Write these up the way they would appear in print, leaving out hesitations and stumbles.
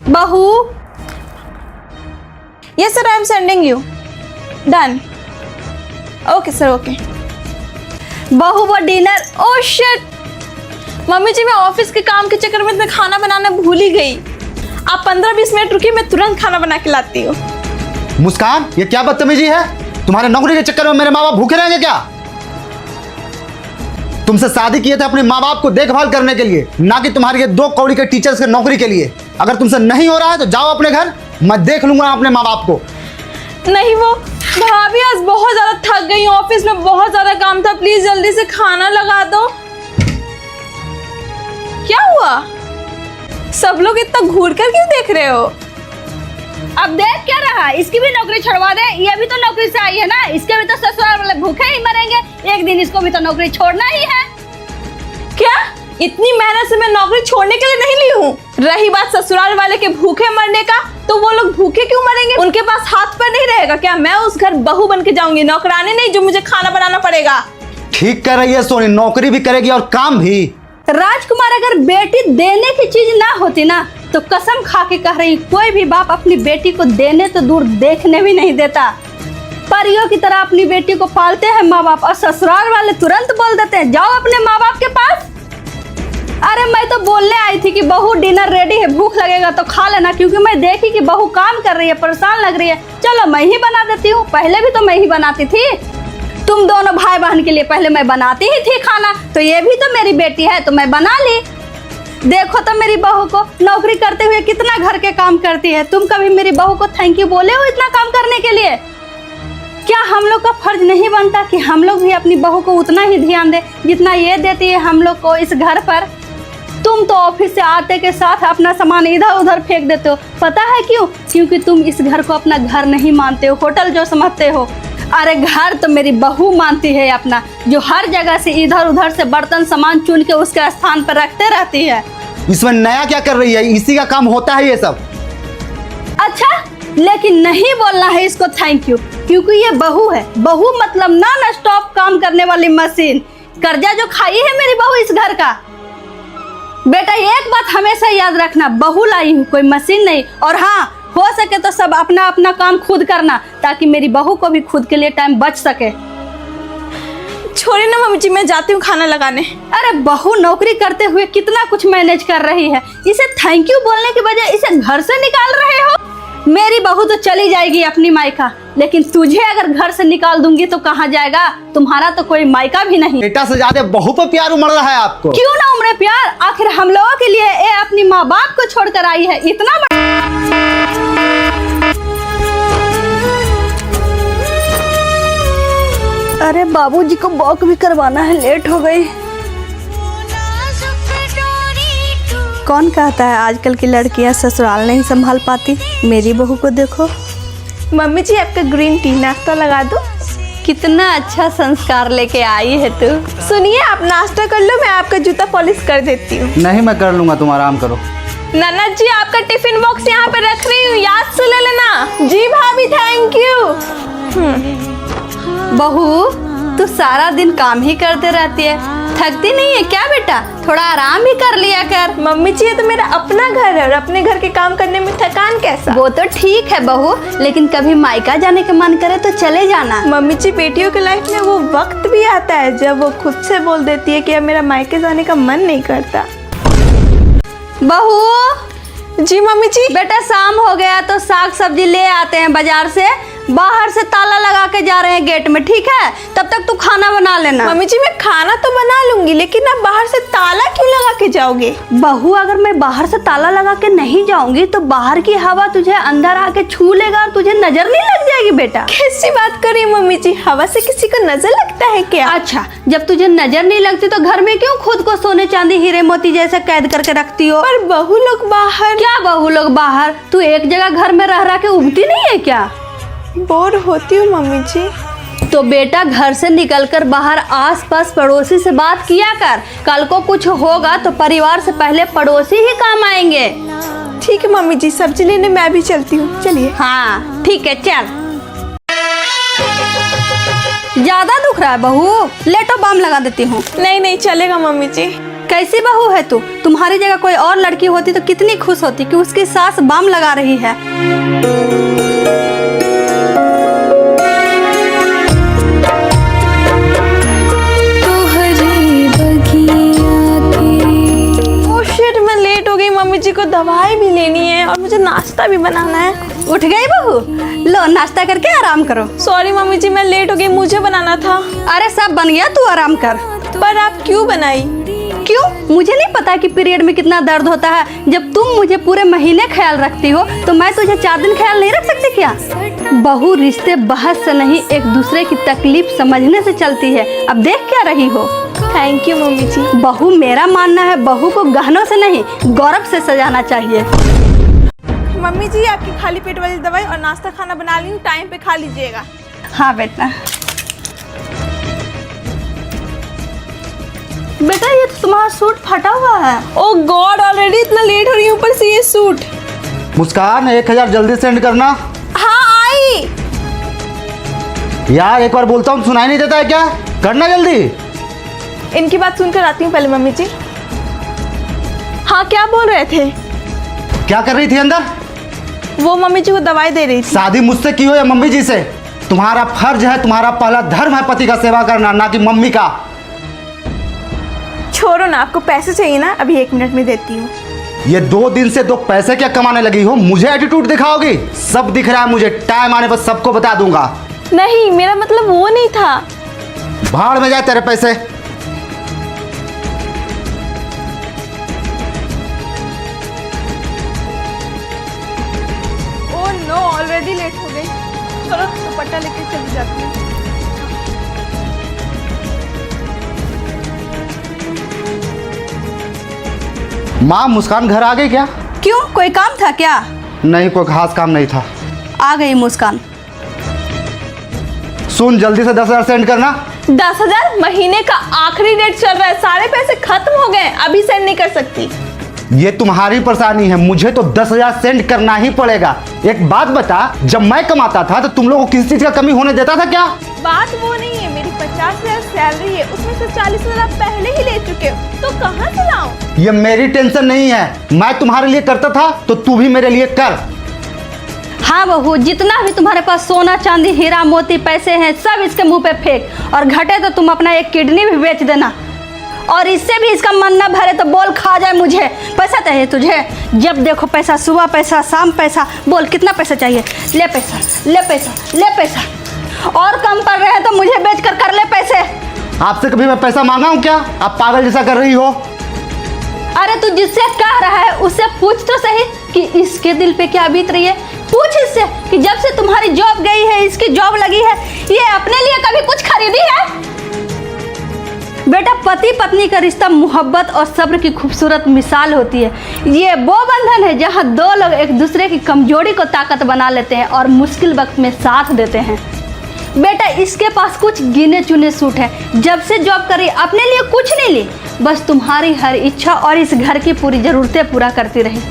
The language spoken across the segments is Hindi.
बहू, Yes sir, I am sending you. Done. Okay sir, okay. बहू वो डिनर। Oh shit. मम्मी जी मैं ऑफिस के काम के चक्कर में इतना खाना बनाना भूल ही गई। आप 15-20 मिनट रुकिए, मैं तुरंत खाना बना के लाती हूँ। मुस्कान, ये क्या बदतमीजी है? तुम्हारे नौकरी के चक्कर में मेरे माँ बाप भूखे रहेंगे क्या? तुमसे शादी किए थे अपने माँ बाप को देखभाल करने के लिए, ना कि तुम्हारे ये 2 कौड़ी के टीचर्स के नौकरी के लिए। अगर तुमसे नहीं हो रहा है तो जाओ अपने घर, मैं देख लूंगा अपने माँ बाप को। नहीं वो भाभी, आज बहुत ज्यादा थक गई हूँ, ऑफिस में बहुत ज्यादा काम था, प्लीज जल्दी से खाना लगा दो। क्या हुआ? सब लोग इतना घूर कर क्यों देख रहे हो? अब देख क्या रहा, इसकी भी नौकरी छुड़वा दे। ये भी तो नौकरी से आई है ना, इसके भी तो ससुराल वाले भूखे ही मरेंगे, एक दिन इसको भी तो नौकरी छोड़ना ही है। क्या इतनी मेहनत से मैं नौकरी छोड़ने के लिए नहीं ली हूँ? रही बात ससुराल वाले के भूखे मरने का, तो वो लोग भूखे क्यों मरेंगे? उनके पास हाथ पर नहीं रहेगा क्या? मैं उस घर बहू बन के जाऊंगी, नौकरानी नहीं जो मुझे खाना बनाना पड़ेगा। ठीक कर रही है सोनी, नौकरी भी करेगी और काम भी। राजकुमार, अगर बेटी देने की चीज ना होती ना तो कसम खा के कह रही, कोई भी बाप अपनी बेटी को देने तो दूर देखने भी नहीं देता। परियों की तरह अपनी बेटी को पालते हैं माँ बाप, और ससुराल वाले तुरंत बोल देते हैं जाओ अपने माँ बाप के पास। अरे मैं तो बोलने आई थी कि बहू डिनर रेडी है, भूख लगेगा तो खा लेना, क्योंकि मैं देखी कि बहू काम कर रही है, परेशान लग रही है। चलो मैं ही बना देती हूँ, पहले भी तो मैं ही बनाती थी। तुम दोनों भाई बहन के लिए पहले मैं बनाती ही थी खाना, तो ये भी तो मेरी बेटी है तो मैं बना ली। देखो तो मेरी बहू को, नौकरी करते हुए कितना घर के काम करती है। तुम कभी मेरी बहू को थैंक यू बोले हो इतना काम करने के लिए? क्या हम लोग का फर्ज नहीं बनता कि हम लोग भी अपनी बहू को उतना ही ध्यान दे जितना ये देती है हम लोग को इस घर पर? तुम तो ऑफिस से आते के साथ अपना सामान इधर उधर फेंक देते हो, पता है क्यों? क्योंकि तुम इस घर को अपना घर नहीं मानते हो, होटल जो समझते हो। अरे घर तो मेरी बहू मानती है अपना, जो हर जगह से इधर उधर से बर्तन सामान चुन के उसके स्थान पर रखते रहती है। इसमें नया क्या कर रही है? इसी का काम होता है ये सब। अच्छा, लेकिन नहीं बोलना है इसको थैंक यू, क्योंकि ये बहू है। बहू मतलब नॉन स्टॉप काम करने वाली मशीन। कर्जा जो खाई है मेरी बहू इस घर का। बेटा एक बात हमेशा याद रखना, बहू लाई हूँ, कोई मशीन नहीं। और हाँ, हो सके तो सब अपना अपना काम खुद करना, ताकि मेरी बहू को भी खुद के लिए टाइम बच सके। छोड़िए ना मम्मी जी, मैं जाती हूँ खाना लगाने। अरे बहू नौकरी करते हुए कितना कुछ मैनेज कर रही है, इसे थैंक यू बोलने के बजाय इसे घर से निकाल रहे हो। मेरी बहू तो चली जाएगी अपनी मायका, लेकिन तुझे अगर घर से निकाल दूंगी तो कहाँ जाएगा? तुम्हारा तो कोई मायका भी नहीं। बेटा से ज्यादा बहू पर प्यार उमड़ रहा है आपको। क्यों ना उमड़े प्यार, आखिर हम लोगों के लिए ये अपनी माँ बाप को छोड़कर आई है। इतना अरे बाबूजी को वॉक भी करवाना है, लेट हो गई। कौन कहता है आजकल की लड़कियां ससुराल नहीं संभाल पाती? मेरी बहू को देखो। मम्मी जी आपका ग्रीन टी नाश्ता लगा दो। कितना अच्छा संस्कार लेके आई है तू। सुनिए, आप नाश्ता कर लो, मैं आपका जूता पॉलिश कर देती हूँ। नहीं, मैं कर लूंगा, तुम आराम करो। नन्ना जी आपका टिफिन बॉक्स यहाँ पे रख रही हूँ, याद से ले लेना। जी भाभी, थैंक यू। बहू तू सारा दिन काम ही करते रहती है, थकती नहीं है क्या बेटा? थोड़ा आराम भी कर लिया कर। मम्मी जी ये तो मेरा अपना घर है, और अपने घर के काम करने में थकान कैसा? वो तो ठीक है बहू, लेकिन कभी मायका जाने का मन करे तो चले जाना। मम्मी जी बेटियों के लाइफ में वो वक्त भी आता है जब वो खुद से बोल देती है कि अब मेरा मायके जाने का मन नहीं करता। बहू। जी मम्मी जी। बेटा शाम हो गया तो साग सब्जी ले आते हैं बाजार से, बाहर से ताला लगा के जा रहे हैं गेट में, ठीक है? तब तक तू खाना बना लेना। मम्मी जी मैं खाना तो बना लूंगी, लेकिन आप बाहर से ताला क्यों लगा के जाओगे? बहू अगर मैं बाहर से ताला लगा के नहीं जाऊंगी तो बाहर की हवा तुझे अंदर आके छू लेगा और तुझे नजर नहीं लग जाएगी बेटा। कैसी बात कर रही है मम्मी जी, हवा से किसी को नजर लगता है क्या? अच्छा, जब तुझे नजर नहीं लगती तो घर में क्यों खुद को सोने चांदी हीरे मोती जैसे कैद करके रखती हो? पर बहू लोग बाहर। क्या बहू लोग बाहर? तू एक जगह घर में रह रहा के उबती नहीं है क्या? बोर होती हूँ मम्मी जी। तो बेटा घर से निकलकर बाहर आसपास पड़ोसी से बात किया कर। कल को कुछ होगा तो परिवार से पहले पड़ोसी ही काम आएंगे। ठीक है मम्मी जी, सब्जी लेने मैं भी चलती हूँ, चलिए। हाँ ठीक है, चल। ज्यादा दुख रहा है बहू, लेटो बाम लगा देती हूँ। नहीं नहीं चलेगा मम्मी जी। कैसी बहू है तू? तुम्हारी जगह कोई और लड़की होती तो कितनी खुश होती कि उसकी सास बाम लगा रही है। शिट, मैं लेट हो गई। मम्मी जी को दवाई भी लेनी है और मुझे नाश्ता भी बनाना है। उठ गई बहू? लो नाश्ता करके आराम करो। सॉरी मम्मी जी, मैं लेट हो गई, मुझे बनाना था। अरे सब बन गया, तू आराम कर। पर आप क्यों बनाई? क्यों? मुझे नहीं पता कि पीरियड में कितना दर्द होता है। जब तुम मुझे पूरे महीने ख्याल रखती हो तो मैं तुझे 4 दिन ख्याल नहीं रख सकती क्या? बहू रिश्ते बहस से नहीं, एक दूसरे की तकलीफ समझने से चलती है। अब देख क्या रही हो। थैंक यू मम्मी जी। बहू, मेरा मानना है बहू को गहनों से नहीं गौरव से सजाना चाहिए। मम्मी जी, आपकी खाली पेट वाली दवाई और नाश्ता खाना बना ली हूँ, टाइम पे खा लीजिएगा। हाँ बेटा। बेटा ये तो तुम्हारा सूट फटा हुआ है। ओ गॉड, ऑलरेडी इतना लेट हो रही हूँ, ऊपर से ये सूट। मुस्कान 1000 जल्दी सेंड करना। हाँ आई। यार एक बार बोलता हूँ सुनाई नहीं देता है क्या? करना जल्दी। इनकी बात सुनकर आती हूँ पहले मम्मी जी। हाँ क्या बोल रहे थे? क्या कर रही थी अंदर? वो मम्मी जी को दवाई दे रही थी। शादी मुझसे की हो या मम्मी जी से? तुम्हारा फर्ज है, तुम्हारा पहला धर्म है पति का सेवा करना, ना कि मम्मी का। छोड़ो ना, आपको पैसे चाहिए ना? अभी 1 मिनट में देती हूँ। ये 2 दिन से 2 पैसे क्या कमाने लगी हो? मुझे एटीट्यूड दिखाओगी? सब दिख रहा है मुझे, टाइम आने पर सबको बता दूंगा। नहीं, मेरा मतलब वो नहीं था। भाड़ में जाए तेरे पैसे। ओह नो, ऑलरेडी लेट हो गई। चलो दुपट्टा लेके चली जाती हूँ। माँ, मुस्कान घर आ गई क्या? क्यों, कोई काम था क्या? नहीं, कोई खास काम नहीं था। आ गई मुस्कान। सुन, जल्दी से 10,000 सेंड करना। 10,000? महीने का आखिरी डेट चल रहा है, सारे पैसे खत्म हो गए, अभी सेंड नहीं कर सकती। ये तुम्हारी परेशानी है, मुझे तो 10,000 सेंड करना ही पड़ेगा। एक बात बता, जब मैं कमाता था तो तुम लोगों को किसी चीज का कमी होने देता था क्या? बात वो नहीं है, मेरी 50,000 सैलरी है, उसमें से 40,000 आप पहले ही ले चुके हो, तो कहाँ से लाऊं? ये मेरी टेंशन नहीं है, मैं तुम्हारे लिए करता था तो तू भी मेरे लिए कर। हाँ बहू, जितना भी तुम्हारे पास सोना चांदी हीरा मोती पैसे हैं सब इसके मुंह पे फेंक, और घटे तो तुम अपना एक किडनी भी बेच देना, और इससे भी इसका मन न भरे तो बोल खा जाए। मुझे पैसा चाहिए, तुझे जब देखो पैसा, सुबह पैसा शाम पैसा। बोल कितना पैसा चाहिए? ले पैसा, ले पैसा, ले पैसा। और कम पड़ रहे हैं तो मुझे बेच कर ले पैसे। आपसे कभी मैं पैसा मांगा हूँ क्या? आप पागल जैसा कर रही हो। अरे तू जिससे कह रहा है उससे पूछ तो सही कि इसके दिल पे क्या बीत रही है। पूछ इससे कि जब से तुम्हारी जॉब गई है, इसकी जॉब लगी है, ये अपने लिए कभी कुछ खरीदी है? बेटा, पति पत्नी का रिश्ता मोहब्बत और सब्र की खूबसूरत मिसाल होती है। ये वो बंधन है जहाँ 2 लोग एक दूसरे की कमजोरी को ताकत बना लेते हैं और मुश्किल वक्त में साथ देते हैं। बेटा, इसके पास कुछ गिने चुने सूट है, जब से जॉब करी अपने लिए कुछ नहीं ली, बस तुम्हारी हर इच्छा और इस घर की पूरी जरूरतें पूरा करती रही।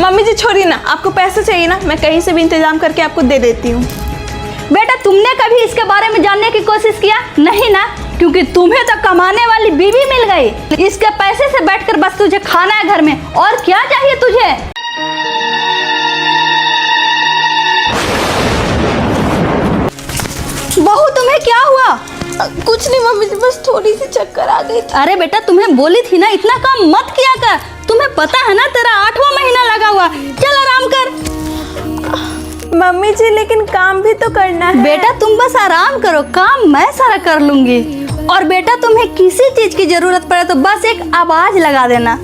मम्मी जी छोड़िए ना, आपको पैसे चाहिए ना, मैं कहीं से भी इंतजाम करके आपको दे देती हूँ। बेटा, तुमने कभी इसके बारे में जानने की कोशिश किया? नहीं ना, क्योंकि तुम्हें तो कमाने वाली बीवी मिल गई। इसके पैसे से बैठकर बस तुझे खाना है घर में, और क्या चाहिए तुझे? बहू, तुम्हें क्या हुआ? कुछ नहीं मम्मी जी, बस थोड़ी सी चक्कर आ गई। अरे बेटा, तुम्हें बोली थी ना इतना काम मत किया कर। तुम्हें पता है ना तेरा 8वां महीना लगा हुआ। चल आराम कर। मम्मी जी लेकिन काम भी तो करना है। बेटा तुम बस आराम करो, काम मैं सारा कर लूंगी। और बेटा तुम्हें किसी चीज की जरूरत पड़े तो बस एक आवाज लगा देना।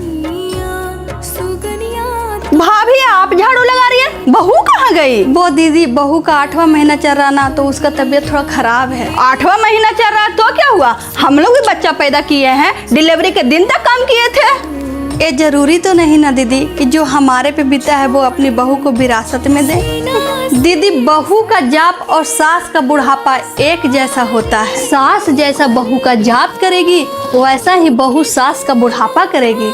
भाभी आप झाड़ू लगा रही है, बहू कहाँ गई? वो दीदी, बहू का 8वां महीना चल रहा ना, तो उसका तबीयत थोड़ा खराब है। 8वां महीना चल रहा तो क्या हुआ? हम लोग भी बच्चा पैदा किए हैं, डिलीवरी के दिन तक काम किए थे। ये जरूरी तो नहीं ना दीदी कि जो हमारे पे बीता है वो अपनी बहू को विरासत में दे। दीदी, बहू का जाप और सास का बुढ़ापा एक जैसा होता है। सास जैसा बहू का जाप करेगी वैसा ही बहू सास का बुढ़ापा करेगी।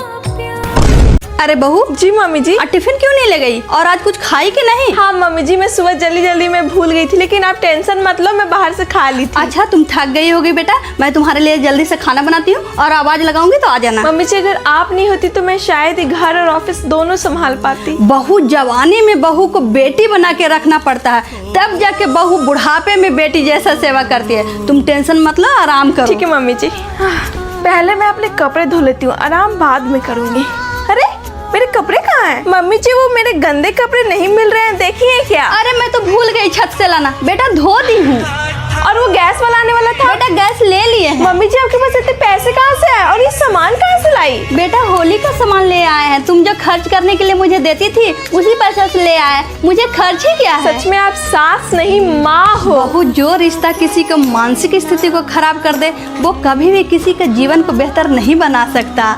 अरे बहू जी मम्मी जी। आज टिफिन क्यों नहीं ले गई? और आज कुछ खाई कि नहीं? हाँ मम्मी जी, मैं सुबह जल्दी जल्दी में भूल गई थी, लेकिन आप टेंशन मत लो, मैं बाहर से खा ली थी। अच्छा तुम थक गई होगी बेटा, मैं तुम्हारे लिए जल्दी से खाना बनाती हूँ और आवाज लगाऊंगी तो आ जाना। मम्मी जी अगर आप नहीं होती तो मैं शायद ही घर और ऑफिस दोनों संभाल पाती। बहू जवानी में बहू को बेटी बना के रखना पड़ता है, तब जाके बहू बुढ़ापे में बेटी जैसा सेवा करती है। तुम टेंशन मत लो, आराम करो। ठीक है मम्मी जी। पहले मैं अपने कपड़े धो लेती हूँ, आराम बाद में करूँगी। अरे मेरे कपड़े कहाँ हैं? मम्मी जी वो मेरे गंदे कपड़े नहीं मिल रहे हैं, देखिए क्या। अरे मैं तो भूल गई छत से लाना। बेटा धो दी हूँ। और वो गैस वाला आने वाला था। बेटा गैस ले लिए हैं। मम्मी जी आपके पास इतने पैसे कहाँ से आए और ये सामान कहाँ से लाई? बेटा होली का सामान ले आए हैं, तुम जो खर्च करने के लिए मुझे देती थी उसी पैसे से ले आए। मुझे खर्च ही क्या है। सच में आप सास नहीं माँ हो। बहू जो रिश्ता किसी को मानसिक स्थिति को खराब कर दे वो कभी भी किसी के जीवन को बेहतर नहीं बना सकता।